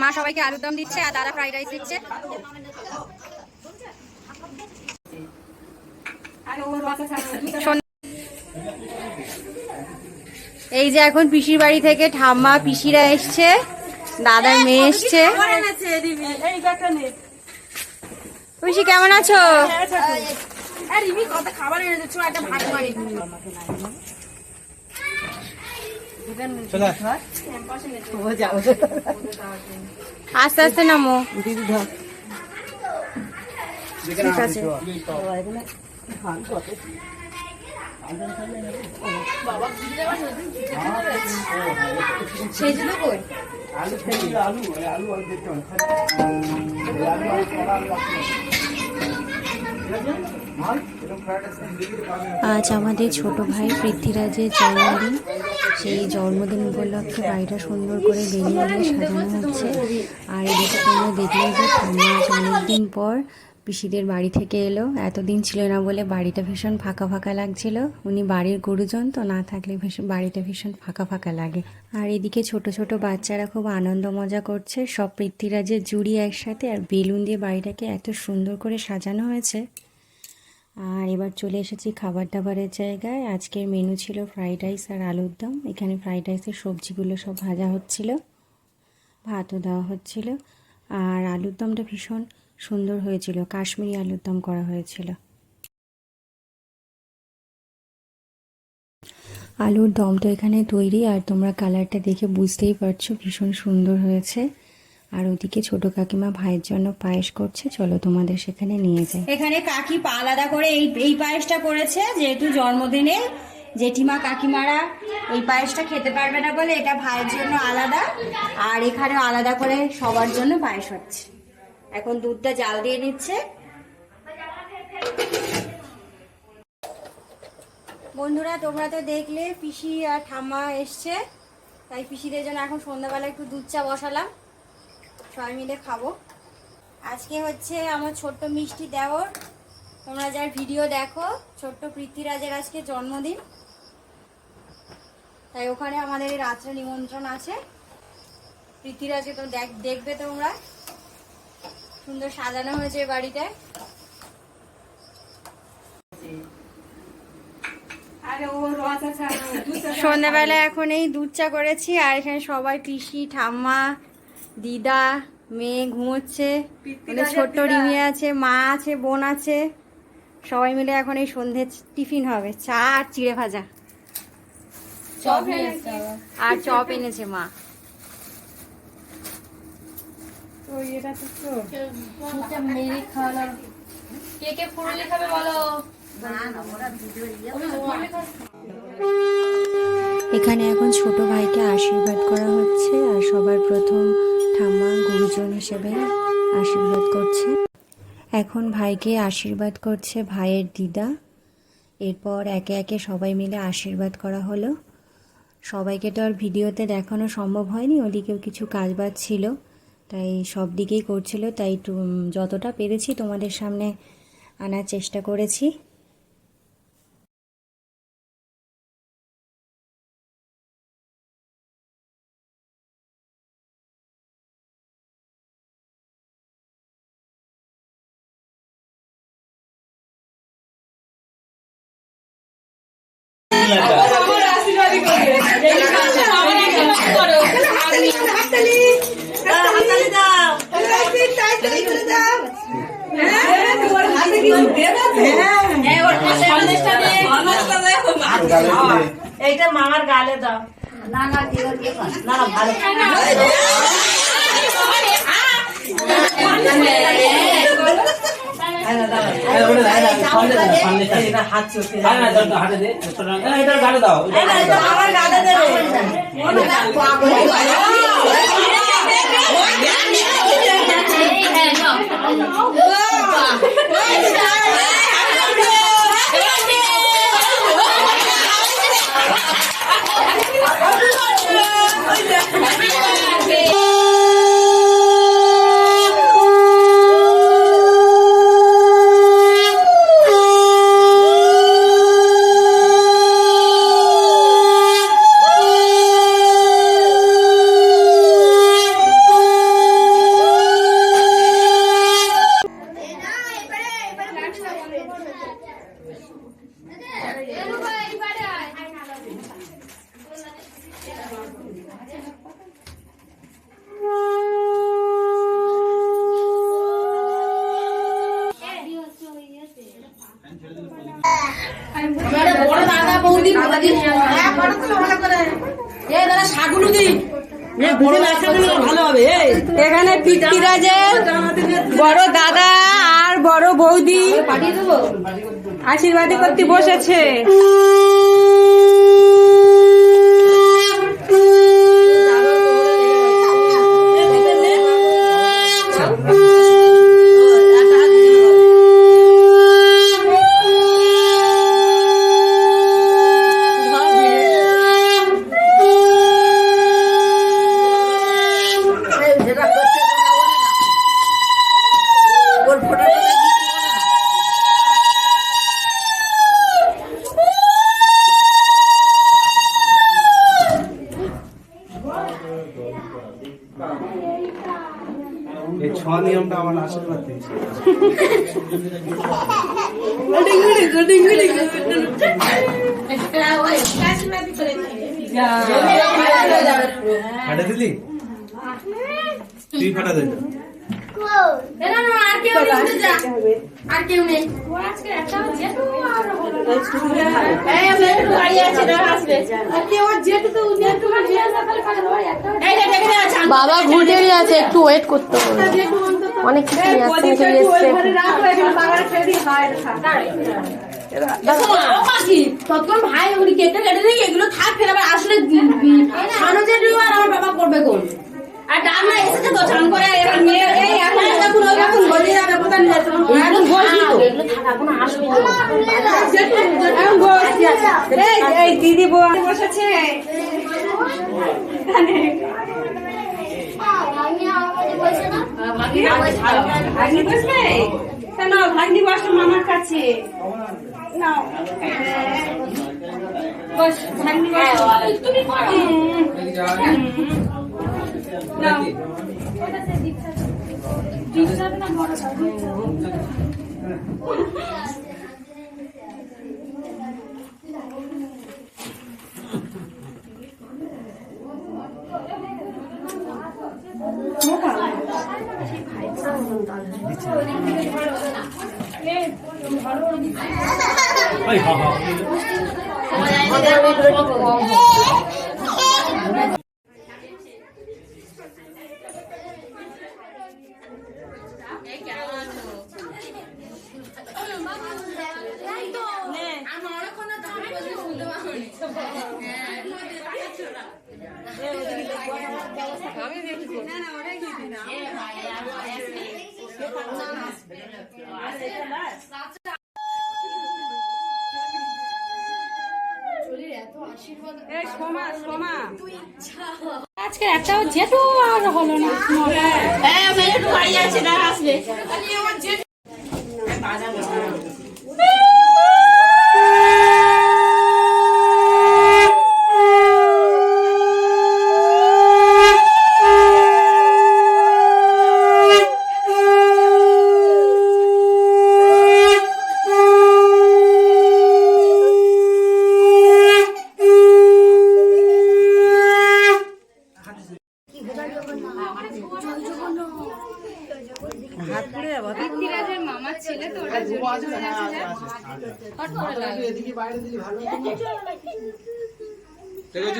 মা সবাইকে আলুর দম দিচ্ছে আর দাদা ফ্রাইড রাইস দিচ্ছে। এই যে এখন পিসির বাড়ি থেকে ঠাম্মা পিসিরা এসছে, দাদার মেয়ে এসছে। পিসি কেমন আছো? আস্তে আস্তে নামো। ঠিক আছে। আজ আমাদের ছোট ভাই পৃথ্বীরাজের জন্মদিন। সেই জন্মদিন উপলক্ষে বাড়িটা সুন্দর করে বেরিয়ে সাজানো হচ্ছে। আর এদিকে তোমরা দেখলে যে ঠাম্মা আজ অনেকদিন পর পিসিদের বাড়ি থেকে এলো। এতদিন ছিল না বলে বাড়িটা ভীষণ ফাঁকা ফাঁকা লাগছিল। উনি বাড়ির গুরুজন তো, না থাকলে বাড়িটা ভীষণ ফাঁকা ফাঁকা লাগে। আর এদিকে ছোট ছোট বাচ্চারা খুব আনন্দ মজা করছে, সব পৃথ্বীরাজের জুড়ি একসাথে। আর বেলুন দিয়ে বাড়িটাকে এত সুন্দর করে সাজানো হয়েছে। আর এবার চলে এসেছি খাবার দাবারের জায়গায়। আজকের মেনু ছিল ফ্রাইড রাইস আর আলুর দম। এখানে ফ্রাইড রাইসের সবজিগুলো সব ভাজা হচ্ছিল, ভাতও দেওয়া হচ্ছিল। আর আলুর দমটা ভীষণ সুন্দর হয়েছিল, কাশ্মীরি আলুর দম করা হয়েছিল। আলুর দমটা এখানে তৈরি, আর তোমরা কালারটা দেখে বুঝতেই পারছো ভীষণ সুন্দর হয়েছে। আর ওদিকে ছোট কাকিমা ভাইয়ের জন্য পায়েস করছে, চলো তোমাদের সেখানে নিয়ে যাই। এখানে কাকি আলাদা করে এই পায়েসটা করেছে, যেহেতু জন্মদিনে জেঠিমা কাকিমারা এই পায়েসটা খেতে পারবে না বলে এটা ভাইয়ের জন্য আলাদা। আর এখানে আলাদা করে সবার জন্য পায়েস হচ্ছে। এখন দুধটা জাল দিয়ে নিচ্ছে। বন্ধুরা তোমরা তো দেখলে পিসি আর ঠাম্মা এসছে, তাই পিসিদের জন্য এখন সন্ধ্যাবেলা একটু দুধ চা বসালাম, সবাই মিলে খাবো। আজকে হচ্ছে আমার ছোট্ট মিষ্টি দেওর, তোমরা যার ভিডিও দেখো, ছোট্ট পৃথ্বীরাজের আজকে জন্মদিন, তাই ওখানে আমাদের রাত্রে নিমন্ত্রণ আছে। পৃথ্বীরাজকে তো দেখবে তোমরা, সুন্দর সাজানো হয়েছে বাড়িতে। সন্ধ্যাবেলা এখন এই দুধ চা করেছি। আর এখানে সবাই পিসি ঠাম্মা দিদা মেয়ে ঘুমোচ্ছে, ছোট্ট রিমি আছে, মা আছে, বোন আছে, সবাই মিলে এখন এই সন্ধ্যে টিফিন হবে। চা আর চিড়ে ভাজা আর চপ এনেছে মা। কে কে ফুরুলি খাবে বলো? এখানে এখন ছোট ভাইকে আশীর্বাদ করা হচ্ছে। আর সবার প্রথম ঠাম্মা গুরুজন হিসেবে আশীর্বাদ করছে। এখন ভাইকে আশীর্বাদ করছে ভাইয়ের দিদা। এরপর একে একে সবাই মিলে আশীর্বাদ করা হলো। সবাইকে তো আর ভিডিওতে দেখানো সম্ভব হয়নি, ওদিকেও কিছু কাজবাজ ছিল, তাই সব দিকেই করছিল। তাই যতটা পেরেছি তোমাদের সামনে আনার চেষ্টা করেছি। এইটা মামার গালে দাও। না না না ভালো হাত চোখে দাও। এখানে পৃথ্বীরাজের বড় দাদা আর বড় বৌদি আশীর্বাদী করতে বসেছে। নিয়মটা আমার আশীর্বাদ দিয়েছে। ফাটা দিলি তুই ফাটা দে আর কেউ নেই বাবা ঘুরে আছে, একটু ওয়েট করতে হবে, অনেক কিছু তখন ভাই উনি কেটে কেটে নেই এগুলো থাক, ফের আবার আসলে আমার বাবা করবে কোন আর ডান্না এসেছে তো চান করে এবার মেয়ে এই এখন দেখুন ওই এখন বলে যাবে কোথায় নিয়ে যাচ্ছে এখন বলছি তো এগুলো থাক এখন আসবে এই দিদি বসেছে ভাগ্নি বসবে কেন? ভাগ্নি বসো মামার কাছে নাও বস ভাগ্নি বসো তুমি আজকে একটাও যেটু আর হলো না। বাড়ি আছে না আসবে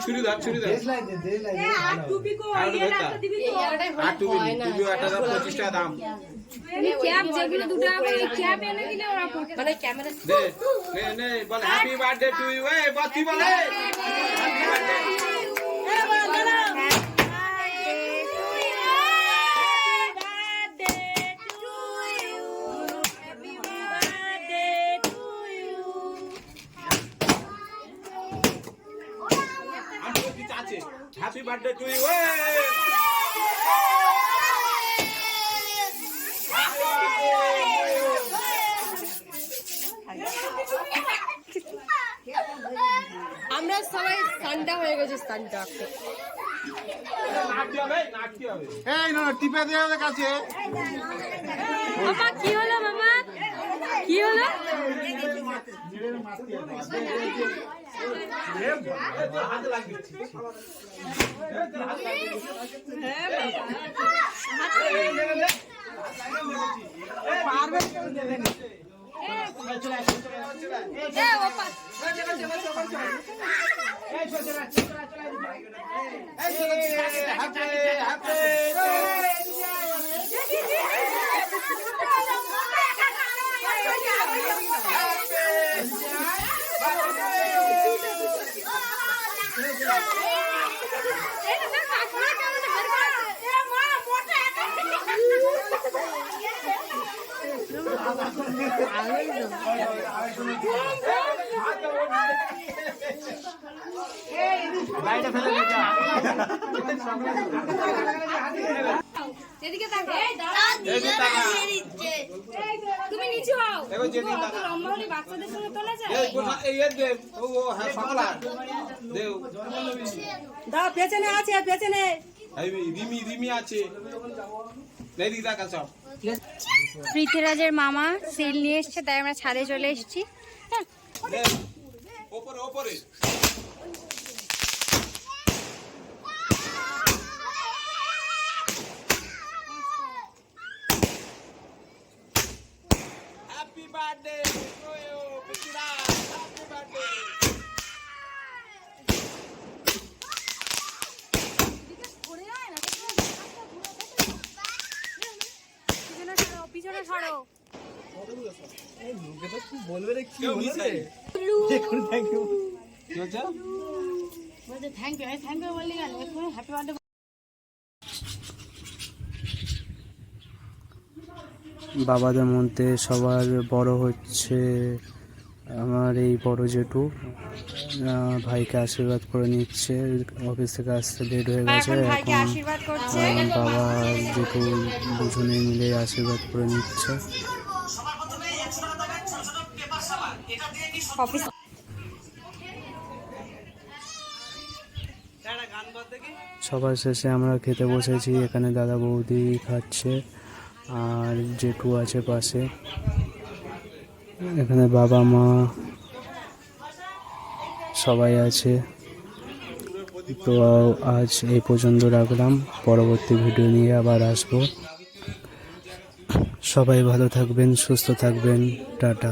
ছুরি ধর ছুরি ধর আর টুপি টুপি একটা 25 টাকা দাম ক্যাপ যেগুলো 2 টাকা করে ক্যাপ এনে দিলে ওরা মানে ক্যামেরা দে নে বল হ্যাপি বার্থডে টু ইউ এই বাতি বলে happy birthday Happy birthday to you! আমরা সবাই সান্টা হয়ে গেছি, সান্টা। এই না টিপে দিয়ে কাছে মামা কি হলো? মামা কি হলো? পারবে এদিকে তাকা। তুমি নিচু হও। অত লম্বা হলে বাচ্চাদের সঙ্গে তোলা যায়? দাও, পেছনে আছে, পেছনে। রিমি আছে নেই দেখা সব পৃথ্বীরাজের মামা সিল নিয়ে এসছে, তাই আমরা ছাদে চলে এসেছি। ওপরে ওপরে happy birthday Prithviraj, happy birthday. পিছনে সরো। কেউ মিশে বাবাদের মধ্যে সবার বড় হচ্ছে আমার এই বড় জেঠু, ভাইকে আশীর্বাদ করে নিচ্ছে। অফিস থেকে আসতে লেট হয়ে গেছে, এখন ভাইকে এখন আশীর্বাদ করছে। বাবা জেঠু দুজনে মিলে আশীর্বাদ করে নিচ্ছে। অফিস সবার শেষে আমরা খেতে বসেছি। এখানে দাদা বৌদি খাচ্ছে আর জেঠু আছে পাশে। এখানে বাবা মা সবাই আছে। তো আজ এই পর্যন্ত রাখলাম, পরবর্তী ভিডিও নিয়ে আবার আসবো। সবাই ভালো থাকবেন, সুস্থ থাকবেন, টাটা।